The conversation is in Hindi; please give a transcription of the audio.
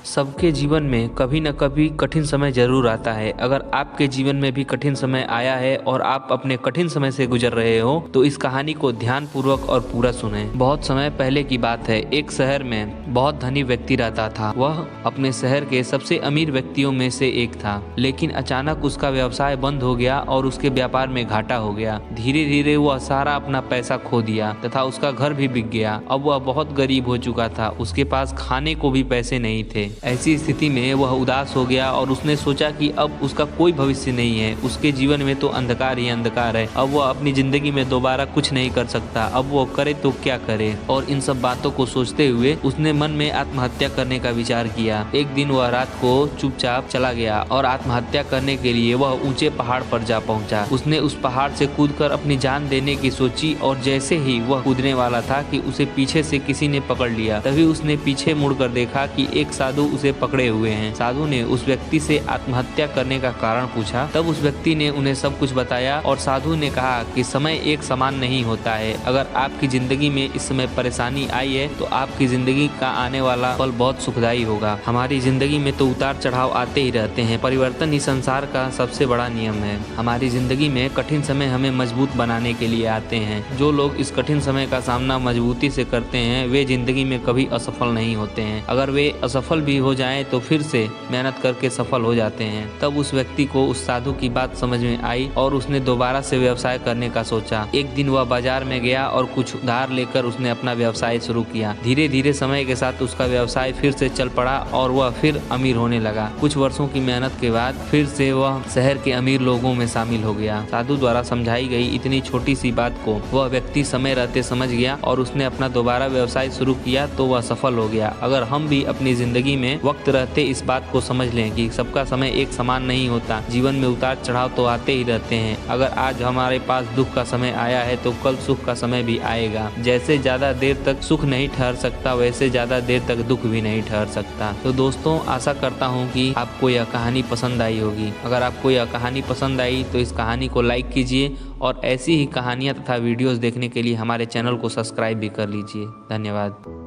सबके जीवन में कभी न कभी कठिन समय जरूर आता है। अगर आपके जीवन में भी कठिन समय आया है और आप अपने कठिन समय से गुजर रहे हो तो इस कहानी को ध्यानपूर्वक और पूरा सुनें। बहुत समय पहले की बात है। एक शहर में बहुत धनी व्यक्ति रहता था। वह अपने शहर के सबसे अमीर व्यक्तियों में से एक था, लेकिन अचानक उसका व्यवसाय बंद हो गया और उसके व्यापार में घाटा हो गया। धीरे धीरे वह सारा अपना पैसा खो दिया तथा उसका घर भी बिक गया। अब वह बहुत गरीब हो चुका था। उसके पास खाने को भी पैसे नहीं थे। ऐसी स्थिति में वह उदास हो गया और उसने सोचा कि अब उसका कोई भविष्य नहीं है। उसके जीवन में तो अंधकार ही अंधकार है। अब वह अपनी जिंदगी में दोबारा कुछ नहीं कर सकता। अब वो करे तो क्या करे। और इन सब बातों को सोचते हुए उसने मन में आत्महत्या करने का विचार किया। एक दिन वह रात को चुपचाप चला गया और आत्महत्या करने के लिए वह ऊंचे पहाड़ पर जा पहुंचा। उसने उस पहाड़ से कूदकर अपनी जान देने की सोची और जैसे ही वह कूदने वाला था कि उसे पीछे से किसी ने पकड़ लिया। तभी उसने पीछे मुड़कर देखा कि एक साधु उसे पकड़े हुए हैं। साधु ने उस व्यक्ति से आत्महत्या करने का कारण पूछा। तब उस व्यक्ति ने उन्हें सब कुछ बताया और साधु ने कहा कि समय एक समान नहीं होता है। अगर आपकी जिंदगी में इस समय परेशानी आई है तो आपकी जिंदगी का आने वाला पल बहुत सुखदायी होगा। हमारी जिंदगी में तो उतार चढ़ाव आते ही रहते हैं। परिवर्तन ही संसार का सबसे बड़ा नियम है। हमारी जिंदगी में कठिन समय हमें मजबूत बनाने के लिए आते हैं। जो लोग इस कठिन समय का सामना मजबूती से करते हैं वे जिंदगी में कभी असफल नहीं होते हैं। अगर वे असफल भी हो जाएं तो फिर से मेहनत करके सफल हो जाते हैं। तब उस व्यक्ति को उस साधु की बात समझ में आई और उसने दोबारा से व्यवसाय करने का सोचा। एक दिन वह बाजार में गया और कुछ उधार लेकर उसने अपना व्यवसाय शुरू किया। धीरे धीरे समय के साथ उसका व्यवसाय फिर से चल पड़ा और वह फिर अमीर होने लगा। कुछ वर्षों की मेहनत के बाद फिर से वह शहर के अमीर लोगों में शामिल हो गया। साधु द्वारा समझाई गई इतनी छोटी सी बात को वह व्यक्ति समय रहते समझ गया और उसने अपना दोबारा व्यवसाय शुरू किया तो वह सफल हो गया। अगर हम भी अपनी जिंदगी में वक्त रहते इस बात को समझ लें कि सबका समय एक समान नहीं होता। जीवन में उतार चढ़ाव तो आते ही रहते हैं। अगर आज हमारे पास दुख का समय आया है तो कल सुख का समय भी आएगा। जैसे ज्यादा देर तक सुख नहीं ठहर सकता वैसे ज्यादा देर तक दुख भी नहीं ठहर सकता। तो दोस्तों, आशा करता हूँ कि आपको यह कहानी पसंद आई होगी। अगर आपको यह कहानी पसंद आई तो इस कहानी को लाइक कीजिए और ऐसी ही कहानियाँ तथा वीडियोस देखने के लिए हमारे चैनल को सब्सक्राइब भी कर लीजिए। धन्यवाद।